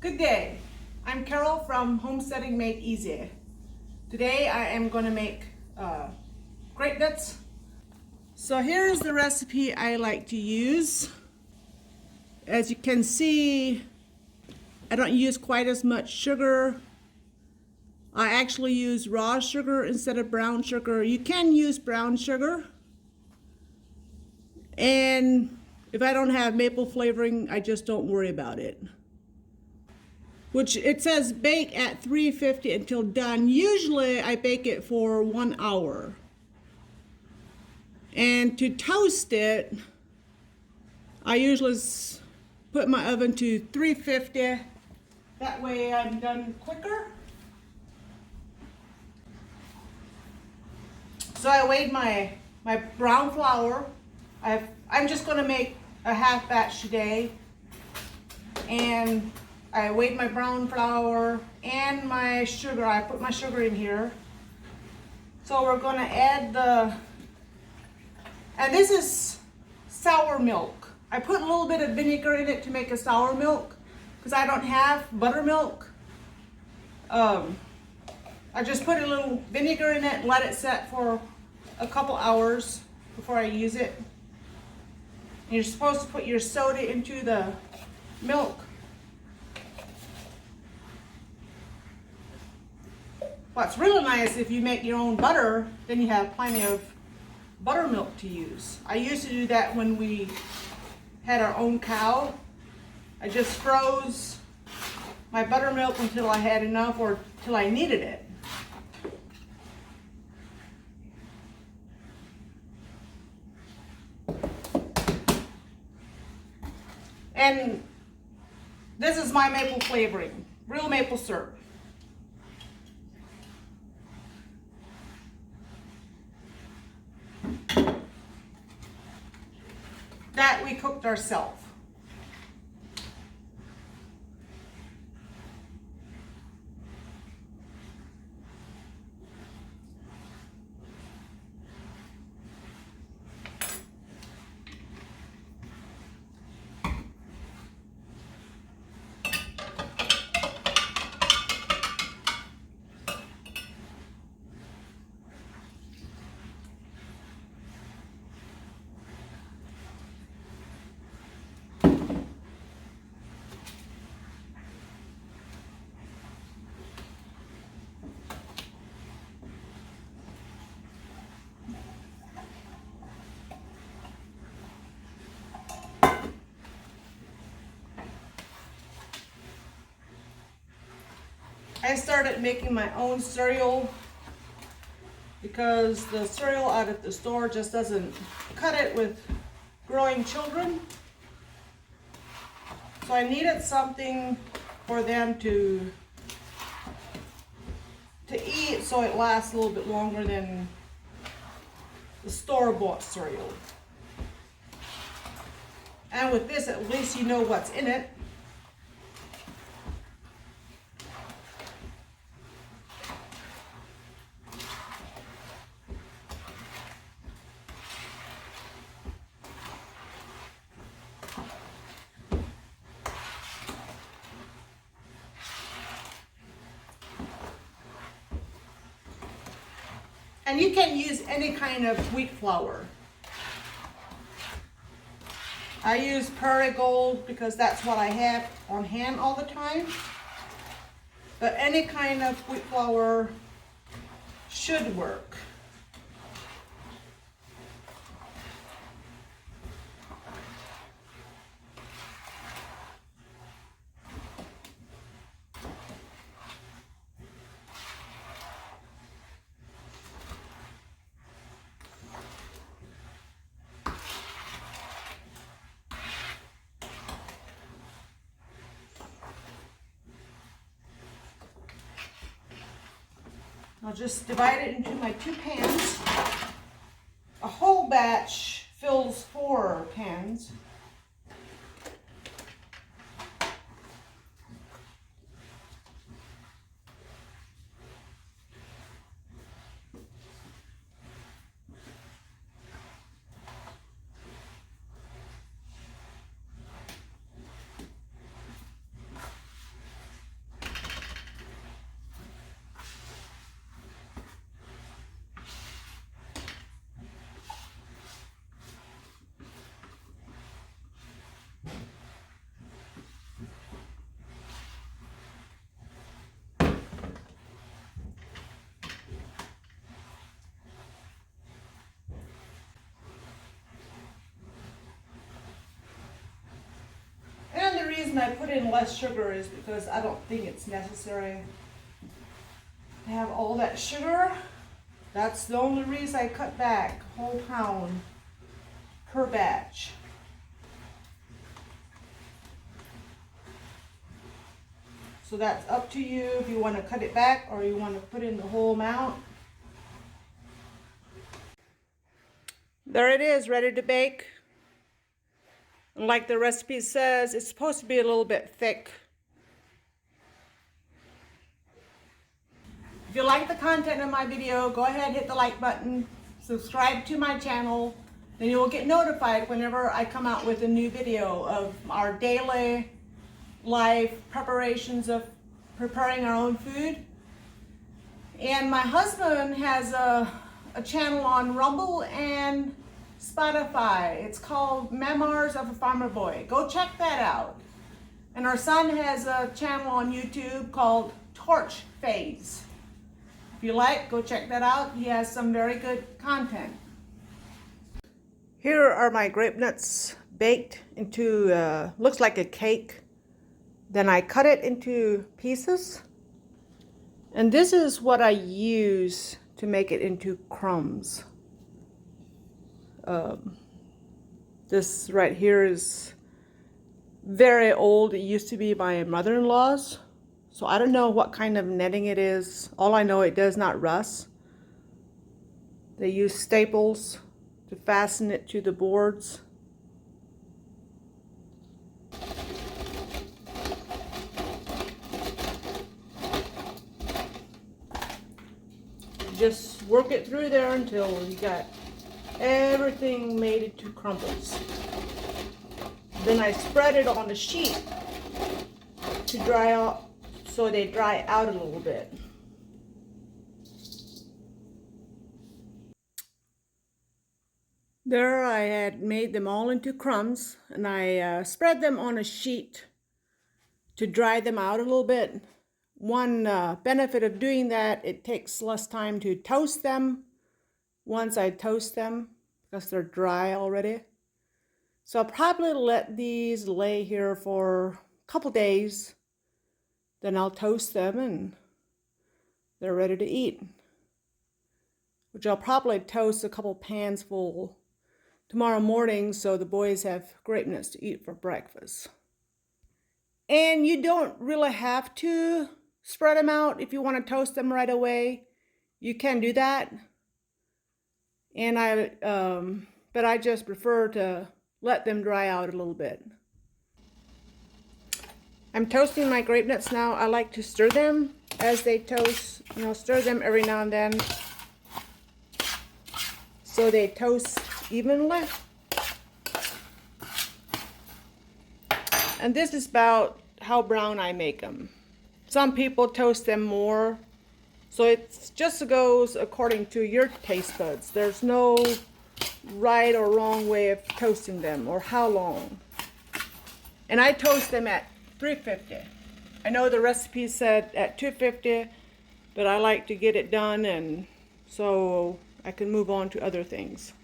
Good day. I'm Carol from Homesteading Made Easy. Today I am going to make grape nuts. So here's the recipe I like to use. As you can see, I don't use quite as much sugar. I actually use raw sugar instead of brown sugar. You can use brown sugar. And if I don't have maple flavoring, I just don't worry about it. Which it says bake at 350 until done. Usually I bake it for 1 hour. And to toast it, I usually put my oven to 350. That way I'm done quicker. So I weighed my brown flour. I'm just going to make a half batch today. And I weighed my brown flour and my sugar. I put my sugar in here. So we're going to add and this is sour milk. I put a little bit of vinegar in it to make a sour milk because I don't have buttermilk. I just put a little vinegar in it and let it set for a couple hours before I use it. And you're supposed to put your soda into the milk. What's really nice, if you make your own butter, then you have plenty of buttermilk to use. I used to do that when we had our own cow. I just froze my buttermilk until I had enough or till I needed it. And this is my maple flavoring, real maple syrup. That we cooked ourselves. I started making my own cereal because the cereal out at the store just doesn't cut it with growing children. So I needed something for them to eat so it lasts a little bit longer than the store-bought cereal. And with this, at least you know what's in it. And you can use any kind of wheat flour. I use Prairie Gold because that's what I have on hand all the time. But any kind of wheat flour should work. I'll just divide it into my 2 pans. A whole batch fills 4 pans. reason I put in less sugar is because I don't think it's necessary to have all that sugar. That's the only reason I cut back a whole pound per batch. So that's up to you if you want to cut it back or you want to put in the whole amount. There it is, ready to bake. And like the recipe says, it's supposed to be a little bit thick. If you like the content of my video, go ahead and hit the like button, subscribe to my channel, then you will get notified whenever I come out with a new video of our daily life preparations of preparing our own food. And my husband has a channel on Rumble and Spotify. It's called Memoirs of a Farmer Boy. Go check that out. And our son has a channel on YouTube called Torch Phase. If you like, go check that out. He has some very good content. Here are my grape nuts baked into, looks like a cake. Then I cut it into pieces. And this is what I use to make it into crumbs. This right here is very old. It used to be my mother-in-law's. So I don't know what kind of netting it is. All I know, it does not rust. They use staples to fasten it to the boards. Just work it through there until you got everything made into crumbles. Then I spread it on a sheet to dry out, so they dry out a little bit. There I had made them all into crumbs, and I spread them on a sheet to dry them out a little bit. One benefit of doing that, it takes less time to toast them once I toast them because they're dry already. So I'll probably let these lay here for a couple days. Then I'll toast them and they're ready to eat. Which I'll probably toast a couple pans full tomorrow morning so the boys have grape nuts to eat for breakfast. And you don't really have to spread them out if you want to toast them right away. You can do that. And but I just prefer to let them dry out a little bit. I'm toasting my grape nuts now. I like to stir them as they toast. You know, stir them every now and then so they toast evenly. And this is about how brown I make them. Some people toast them more. So it just goes according to your taste buds. There's no right or wrong way of toasting them or how long. And I toast them at 350. I know the recipe said at 250, but I like to get it done and so I can move on to other things.